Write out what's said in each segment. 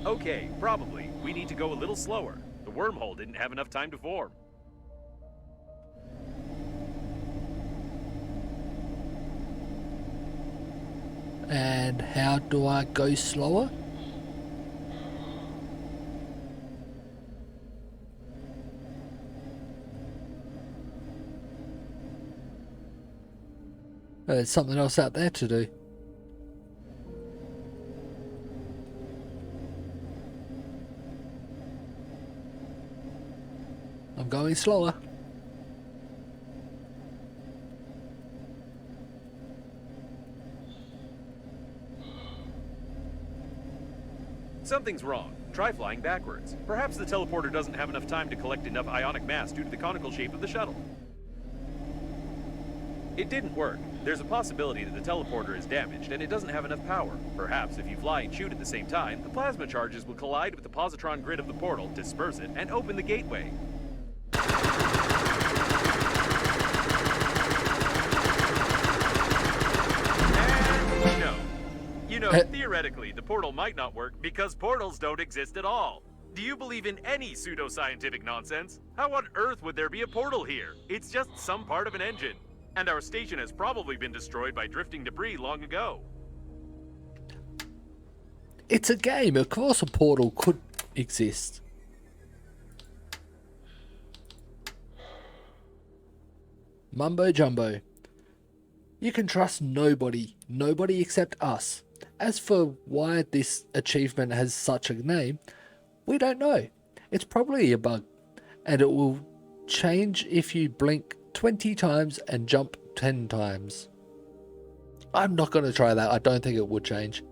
Okay, probably. We need to go a little slower. The wormhole didn't have enough time to form. And how do I go slower? There's something else out there to do. I'm going slower. Something's wrong. Try flying backwards. Perhaps the teleporter doesn't have enough time to collect enough ionic mass due to the conical shape of the shuttle. It didn't work. There's a possibility that the teleporter is damaged and it doesn't have enough power. Perhaps if you fly and shoot at the same time, the plasma charges will collide with the positron grid of the portal, disperse it, and open the gateway. And no. You know, theoretically, the portal might not work because portals don't exist at all. Do you believe in any pseudoscientific nonsense? How on earth would there be a portal here? It's just some part of an engine. And our station has probably been destroyed by drifting debris long ago. It's a game. Of course a portal could exist. Mumbo jumbo. You can trust nobody. Nobody except us. As for why this achievement has such a name, we don't know. It's probably a bug. And it will change if you blink 20 times and jump 10 times. I'm not going to try that. I don't think it would change.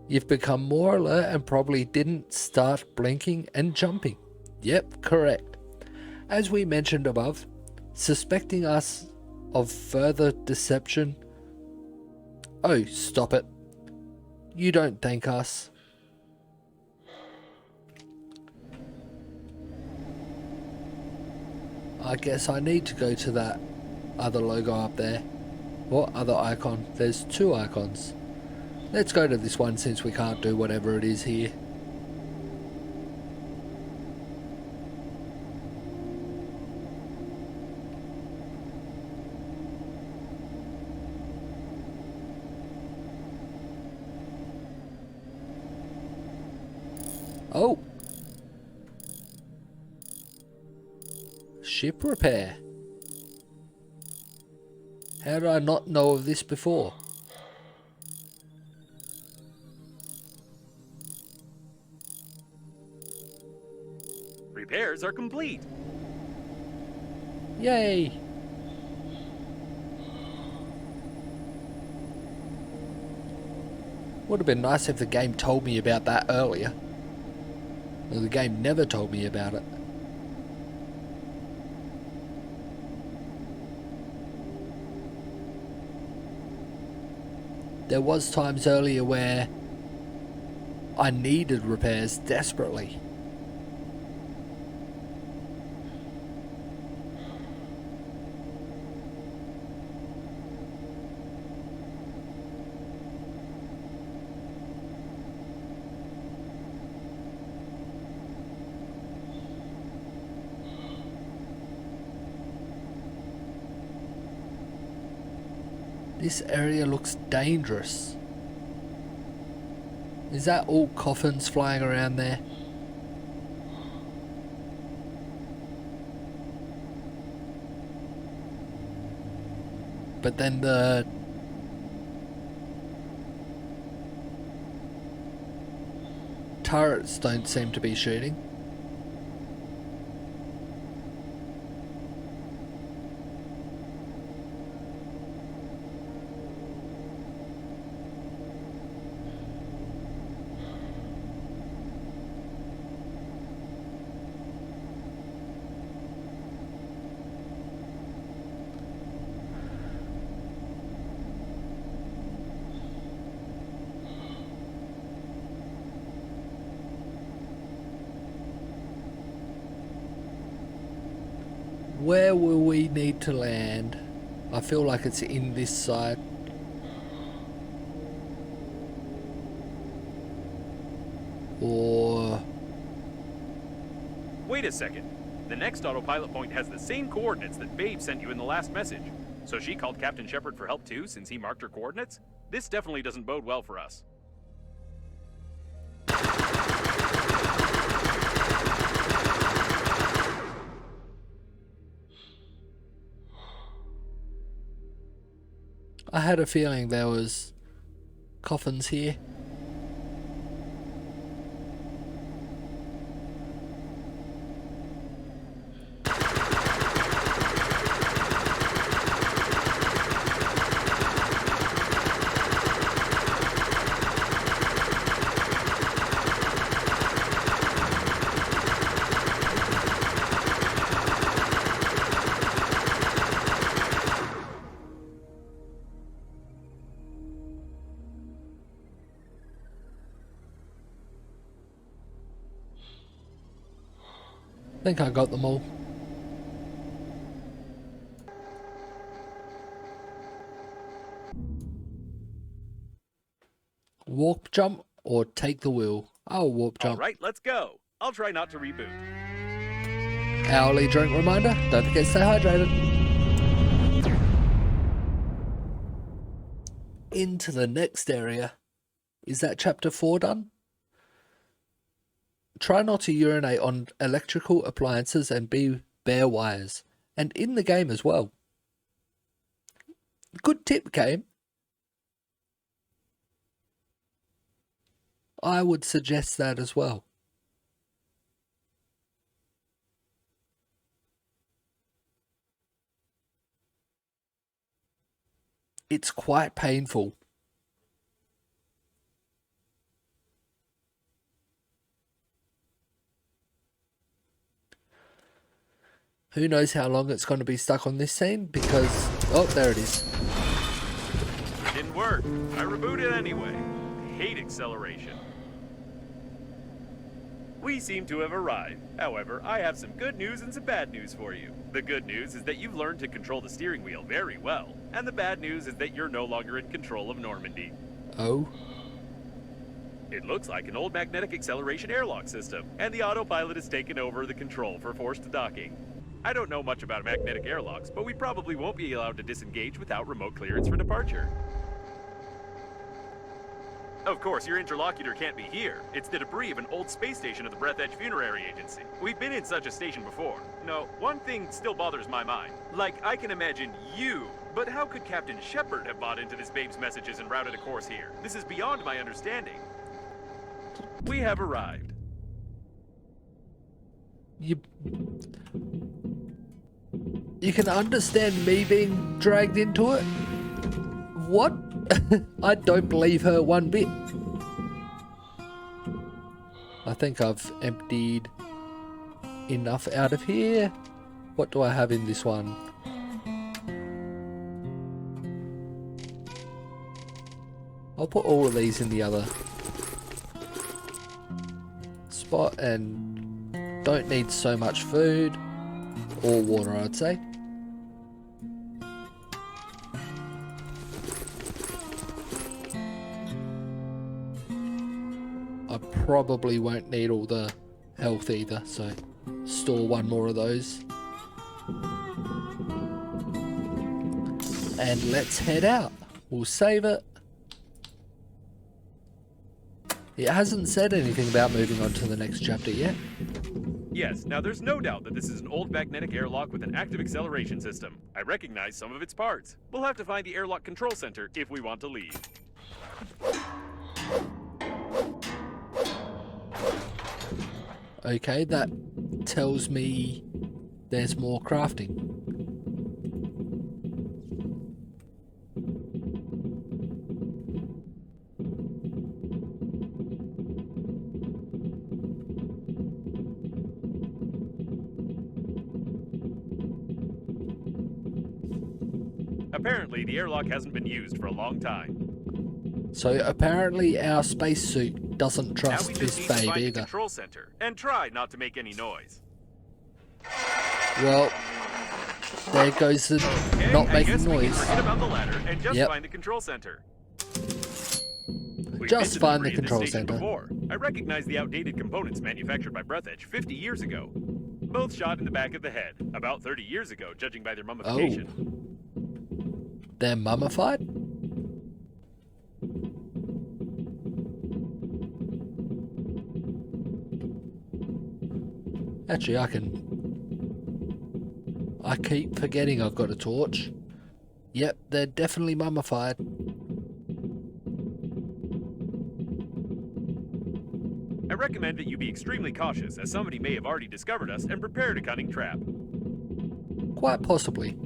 You've become more alert and probably didn't start blinking and jumping. Yep, correct. As we mentioned above, suspecting us of further deception. Oh, stop it. You don't thank us. I guess I need to go to that other logo up there. What other icon? There's two icons. Let's go to this one since we can't do whatever it is here. Oh! Ship repair. How did I not know of this before? Repairs are complete. Yay! Would have been nice if the game told me about that earlier. Well, the game never told me about it. There was times earlier where I needed repairs desperately. This area looks dangerous. Is that all coffins flying around there? But then the turrets don't seem to be shooting. Where will we need to land? I feel like it's in this side. Or... Wait a second. The next autopilot point has the same coordinates that Babe sent you in the last message. So she called Captain Shepard for help too, since he marked her coordinates? This definitely doesn't bode well for us. I had a feeling there was coffins here. I think I got them all. Warp jump or take the wheel? I'll warp jump. Alright, let's go. I'll try not to reboot. Hourly drink reminder, don't forget to stay hydrated. Into the next area. Is that chapter 4 done? Try not to urinate on electrical appliances and be bare wires. And in the game as well. Good tip, game. I would suggest that as well. It's quite painful. Who knows how long it's going to be stuck on this scene because... Oh, there it is. It didn't work. I rebooted anyway. I hate acceleration. We seem to have arrived. However, I have some good news and some bad news for you. The good news is that you've learned to control the steering wheel very well. And the bad news is that you're no longer in control of Normandy. Oh? It looks like an old magnetic acceleration airlock system, and the autopilot has taken over the control for forced docking. I don't know much about magnetic airlocks, but we probably won't be allowed to disengage without remote clearance for departure. Of course, your interlocutor can't be here. It's the debris of an old space station of the Breathedge Funerary Agency. We've been in such a station before. No, one thing still bothers my mind. Like, I can imagine you, but how could Captain Shepard have bought into this babe's messages and routed a course here? This is beyond my understanding. We have arrived. You can understand me being dragged into it? What? I don't believe her one bit. I think I've emptied enough out of here. What do I have in this one? I'll put all of these in the other spot and don't need so much food or water, I'd say. I probably won't need all the health either, so store one more of those. And let's head out. We'll save it. It hasn't said anything about moving on to the next chapter yet. Yes, now there's no doubt that this is an old magnetic airlock with an active acceleration system. I recognize some of its parts. We'll have to find the airlock control center if we want to leave. Okay, that tells me there's more crafting. Apparently, the airlock hasn't been used for a long time. So apparently our spacesuit doesn't trust Now we this just need to babe find the either. control center and try not to make any noise. Well, there goes the Okay, not I making guess we can noise. forget about the ladder and just Yep. find the control center. We've Just been to find the debris at this control station center. before. I recognize the outdated components manufactured by Breathedge 50 years ago. Both shot in the back of the head, about 30 years ago, judging by their mummification. They're mummified? Actually, I keep forgetting I've got a torch. Yep, they're definitely mummified. I recommend that you be extremely cautious, as somebody may have already discovered us and prepared a cunning trap. Quite possibly.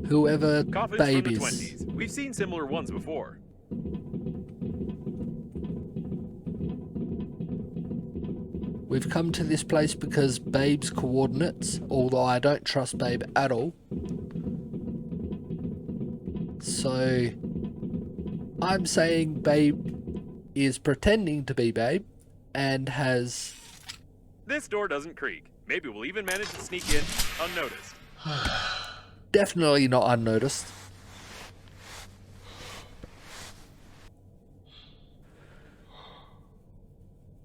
Whoever Coffins Babe from the is. 20s. We've seen similar ones before. We've come to this place because Babe's coordinates, although I don't trust Babe at all. So, I'm saying Babe is pretending to be Babe and has... This door doesn't creak. Maybe we'll even manage to sneak in unnoticed. Definitely not unnoticed.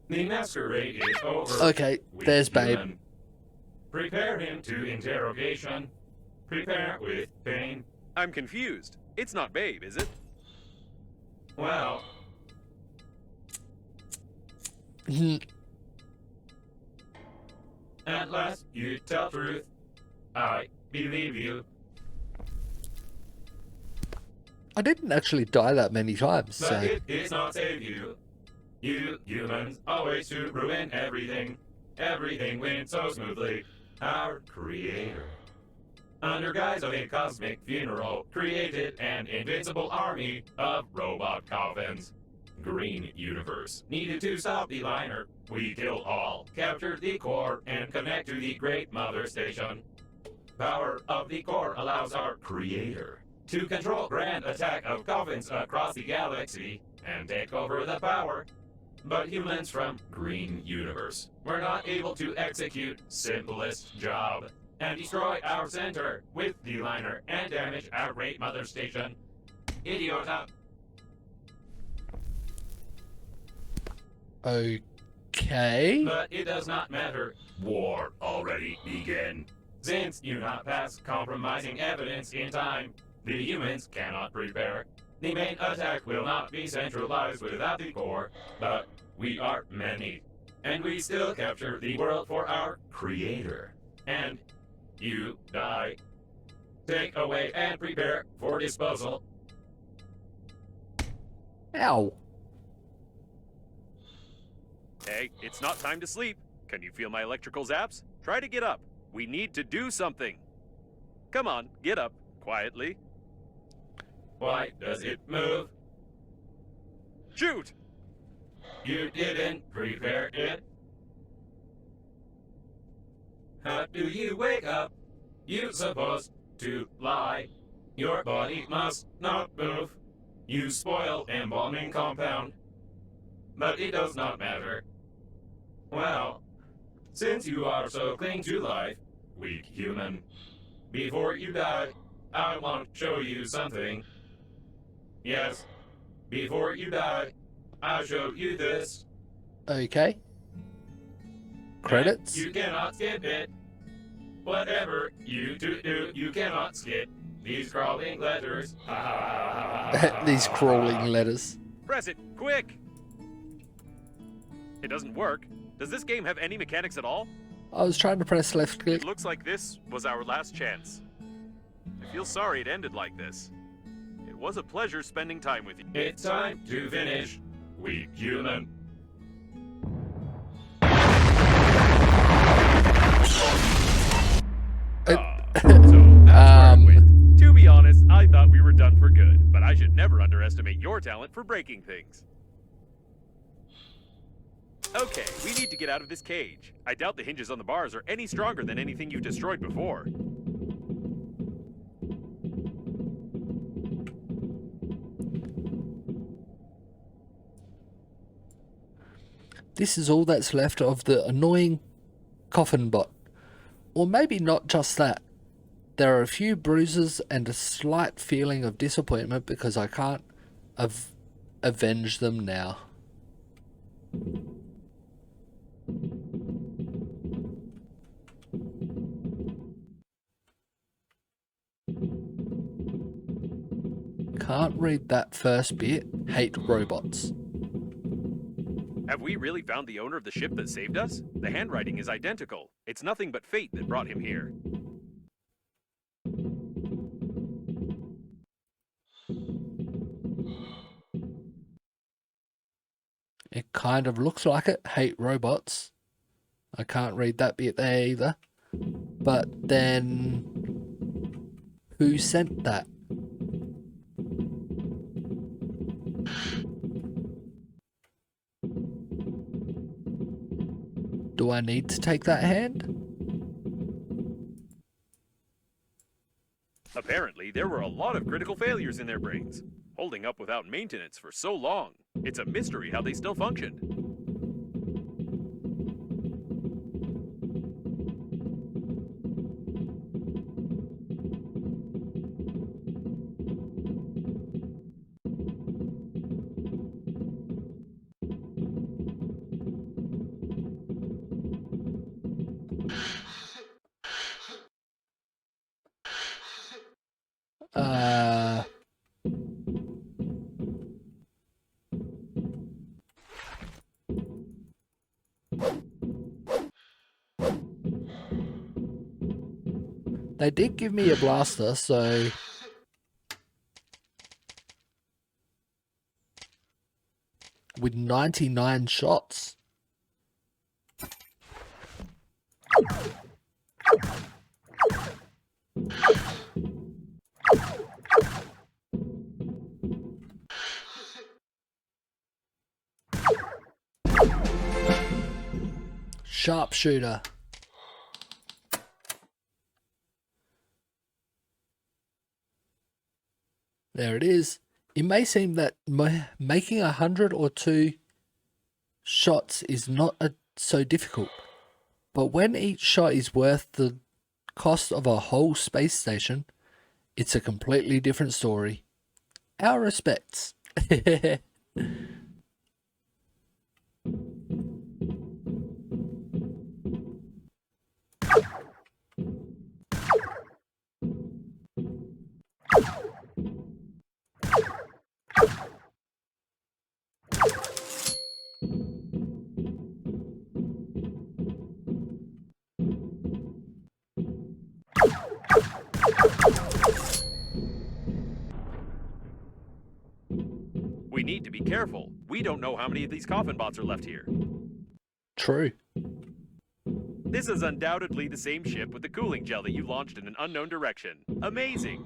The masquerade is over. Okay, there's Babe. Human. Prepare him to interrogation. Prepare with pain. I'm confused. It's not Babe, is it? Well, at last you tell truth. I believe you. I didn't actually die that many times, But so... it is not save you. You humans always to ruin everything. Everything went so smoothly. Our creator, under guise of a cosmic funeral, created an invincible army of robot coffins. Green Universe needed to stop the liner. We killed all, captured the core, and connect to the Great Mother Station. Power of the core allows our creator to control grand attack of coffins across the galaxy and take over the power. But humans from Green Universe were not able to execute simplest job and destroy our center with the liner and damage our Great Mother Station. Idiota. Okay. But it does not matter. War already began. Since you not pass compromising evidence in time, the humans cannot prepare. The main attack will not be centralized without the core, but we are many. And we still capture the world for our creator. And you die. Take away and prepare for disposal. Ow. Hey, it's not time to sleep. Can you feel my electrical zaps? Try to get up. We need to do something. Come on, get up. Quietly. Why does it move? Shoot! You didn't prepare it. How do you wake up? You supposed to lie. Your body must not move. You spoil embalming compound. But it does not matter. Well, since you are so cling to life, weak human, before you die, I want to show you something. Yes, before you die, I'll show you this. Okay. Credits? And you cannot skip it. Whatever you do, you cannot skip these crawling letters. These crawling letters. Press it, quick! It doesn't work. Does this game have any mechanics at all? I was trying to press left click. It looks like this was our last chance. I feel sorry it ended like this. It was a pleasure spending time with you. It's time to finish, weak human. So that's where it went. To be honest, I thought we were done for good, but I should never underestimate your talent for breaking things. Okay, we need to get out of this cage. I doubt the hinges on the bars are any stronger than anything you've destroyed before. This is all that's left of the annoying coffin bot. Or maybe not just that. There are a few bruises and a slight feeling of disappointment because I can't avenge them now. Can't read that first bit. Hate robots. Have we really found the owner of the ship that saved us? The handwriting is identical. It's nothing but fate that brought him here. It kind of looks like it. Hate robots. I can't read that bit there either. But then, who sent that? Do I need to take that hand? Apparently, there were a lot of critical failures in their brains, holding up without maintenance for so long. It's a mystery how they still functioned. They did give me a blaster, so... with 99 shots. Sharpshooter. There it is. It may seem that making 100 or 2 shots is not so difficult, but when each shot is worth the cost of a whole space station, it's a completely different story. Our respects. We need to be careful. We don't know how many of these coffin bots are left here. True. This is undoubtedly the same ship with the cooling gel that you launched in an unknown direction. Amazing!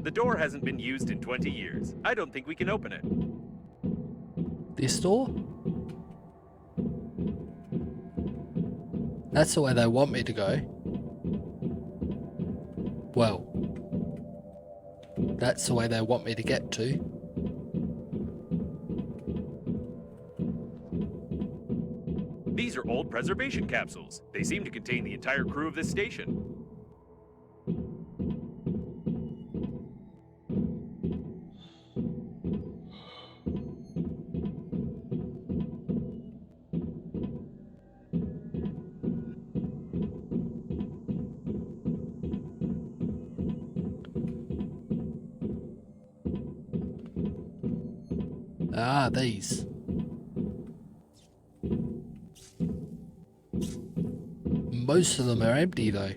The door hasn't been used in 20 years. I don't think we can open it. This door? That's the way they want me to go. Well, that's the way they want me to get to. These are old preservation capsules. They seem to contain the entire crew of this station. Ah, these. Most of them are empty though.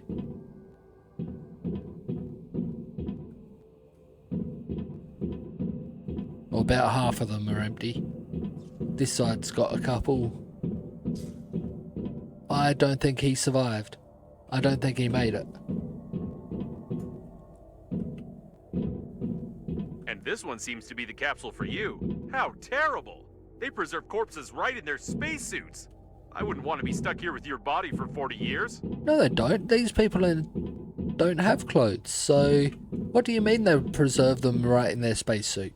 Or about half of them are empty. This side's got a couple. I don't think he survived. I don't think he made it. And this one seems to be the capsule for you. How terrible! They preserve corpses right in their spacesuits. I wouldn't want to be stuck here with your body for 40 years. No, they don't. These people don't have clothes. So, what do you mean they preserve them right in their spacesuit?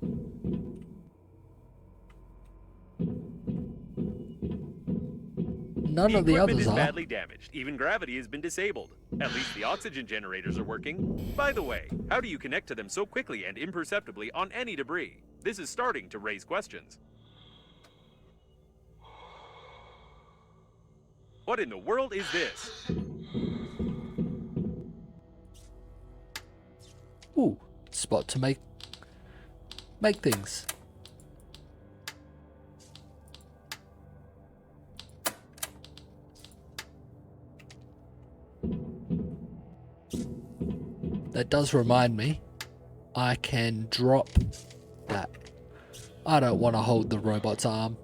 None of the equipment others is are. badly damaged. Even gravity has been disabled. At least the oxygen generators are working. By the way, how do you connect to them so quickly and imperceptibly on any debris? This is starting to raise questions. What in the world is this? Ooh, spot to make things. That does remind me, I can drop that. I don't want to hold the robot's arm.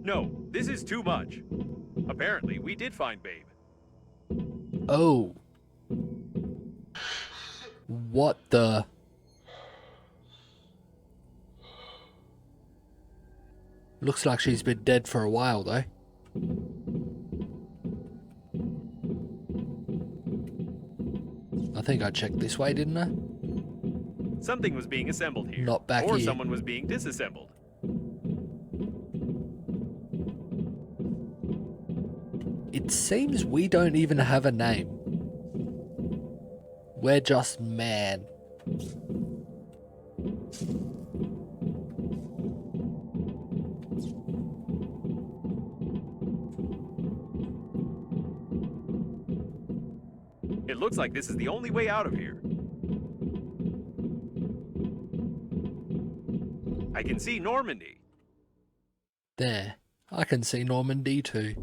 No, this is too much. Apparently, we did find Babe. Oh. What the... Looks like she's been dead for a while, though. I think I checked this way, didn't I? Something was being assembled here. Not back or here. someone was being disassembled. It seems we don't even have a name. We're just man. It looks like this is the only way out of here. I can see Normandy. There. I can see Normandy too.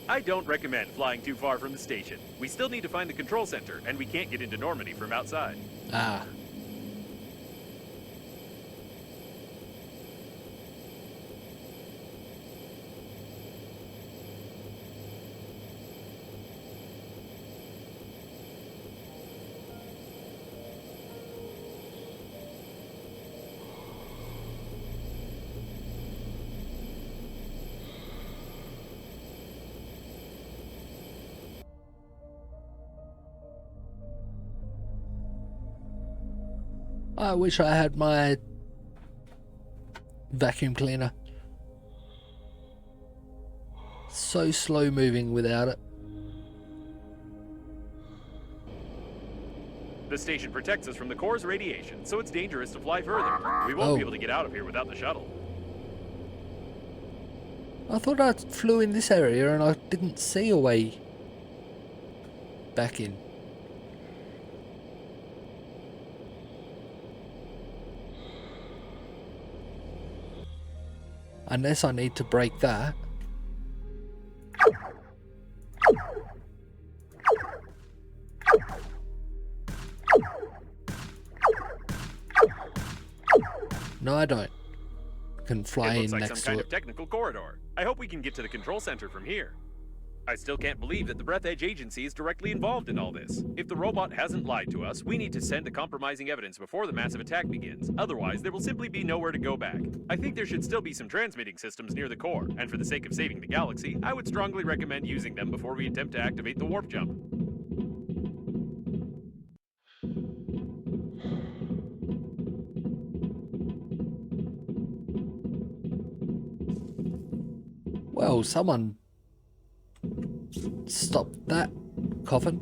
I don't recommend flying too far from the station. We still need to find the control center, and we can't get into Normandy from outside. Ah. I wish I had my vacuum cleaner. So slow moving without it. The station protects us from the core's radiation, so it's dangerous to fly further. We won't be able to get out of here without the shuttle. I thought I flew in this area and I didn't see a way back in. Unless I need to break that. No, I don't. Can fly It in looks like next some kind to of it. technical corridor. I hope we can get to the control center from here. I still can't believe that the Breathedge agency is directly involved in all this. If the robot hasn't lied to us, we need to send the compromising evidence before the massive attack begins. Otherwise, there will simply be nowhere to go back. I think there should still be some transmitting systems near the core, and for the sake of saving the galaxy, I would strongly recommend using them before we attempt to activate the warp jump. Well, someone stop that coffin.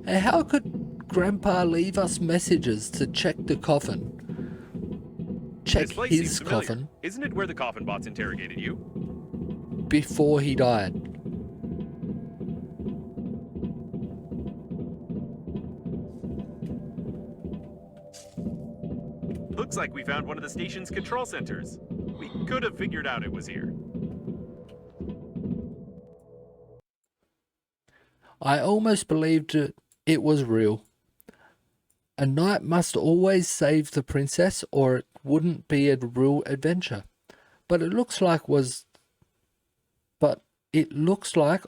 Hey, how could Grandpa leave us messages to check the coffin? Check This place his seems familiar. coffin. Isn't it where the coffin bots interrogated you? before he died. Looks like we found one of the station's control centers. We could have figured out it was here. I almost believed it was real. A knight must always save the princess or it wouldn't be a real adventure. But it looks like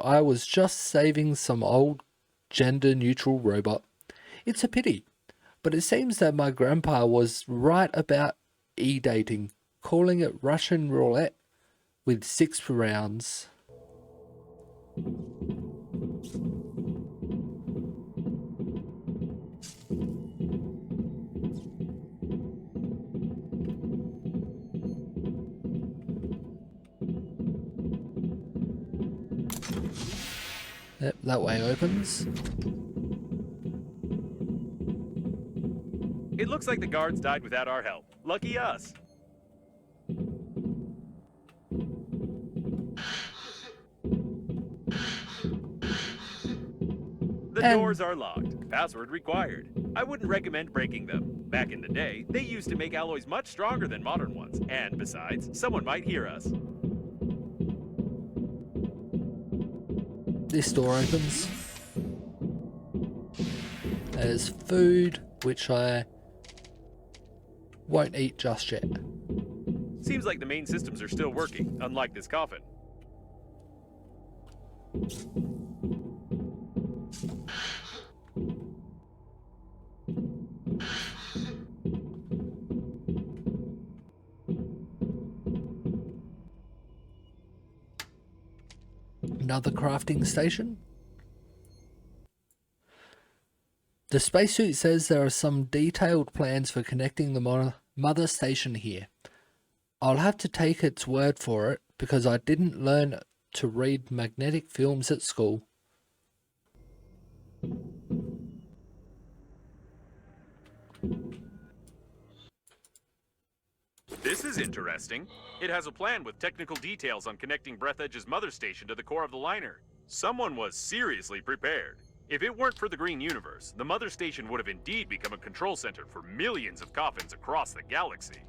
I was just saving some old gender-neutral robot. It's a pity, but it seems that my grandpa was right about e-dating, calling it Russian roulette with 6 rounds. Yep, that way opens. It looks like the guards died without our help. Lucky us. The doors are locked. Password required. I wouldn't recommend breaking them. Back in the day, they used to make alloys much stronger than modern ones. And besides, someone might hear us. This door opens. There's food, which I won't eat just yet. Seems like the main systems are still working, unlike this coffin. Another crafting station. The spacesuit says there are some detailed plans for connecting the mother station here. I'll have to take its word for it because I didn't learn to read magnetic films at school. This is interesting. It has a plan with technical details on connecting Breathedge's mother station to the core of the liner. Someone was seriously prepared. If it weren't for the Green Universe, the mother station would have indeed become a control center for millions of coffins across the galaxy.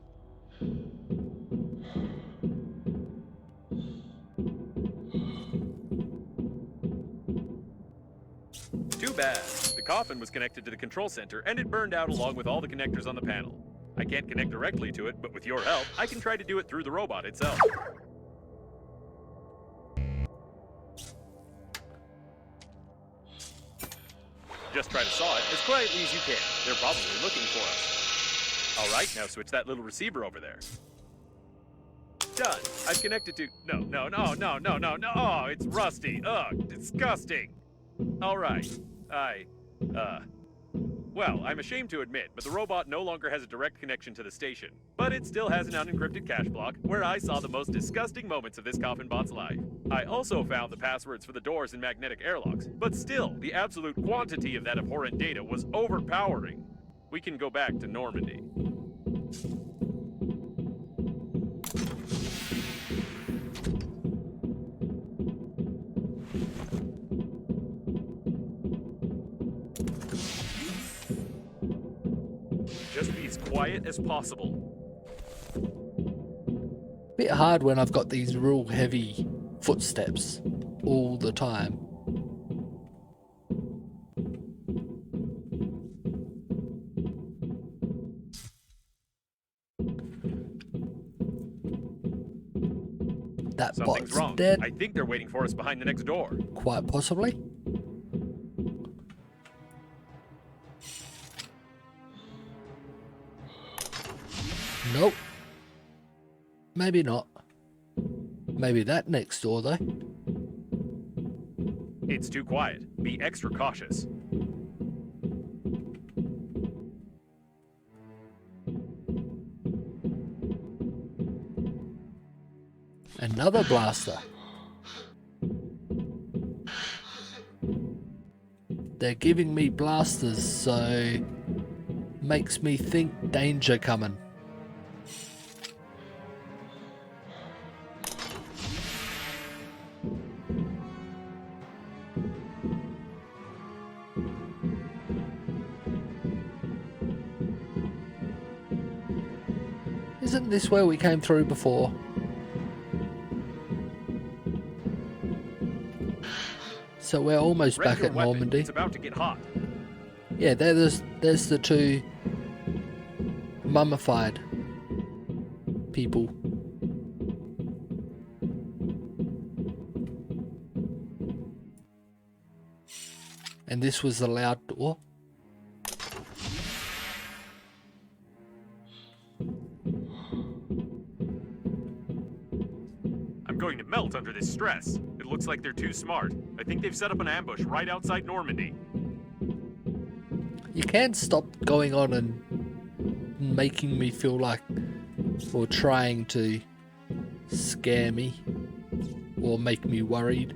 Too bad. The coffin was connected to the control center and it burned out along with all the connectors on the panel. I can't connect directly to it, but with your help, I can try to do it through the robot itself. Just try to saw it as quietly as you can. They're probably looking for us. All right, now switch that little receiver over there. Done. I've connected to... No. Oh, it's rusty. Ugh, disgusting. All right. Well, I'm ashamed to admit, but the robot no longer has a direct connection to the station. But it still has an unencrypted cache block, where I saw the most disgusting moments of this coffin bot's life. I also found the passwords for the doors and magnetic airlocks, but still, the absolute quantity of that abhorrent data was overpowering. We can go back to Normandy. Just be as quiet as possible. Bit hard when I've got these real heavy footsteps all the time. That Something's bot's wrong. dead. I think they're waiting for us behind the next door. Quite possibly. Nope. Maybe not. Maybe that next door though. It's too quiet. Be extra cautious. Another blaster. They're giving me blasters, so makes me think danger coming. Isn't this where we came through before? So we're almost Ready back your at weapon. Normandy. It's about to get hot. Yeah, there's the two mummified people. And this was the loud door. I'm going to melt under this stress. It looks like they're too smart. I think they've set up an ambush right outside Normandy. You can't stop going on and making me feel like, or trying to scare me or make me worried.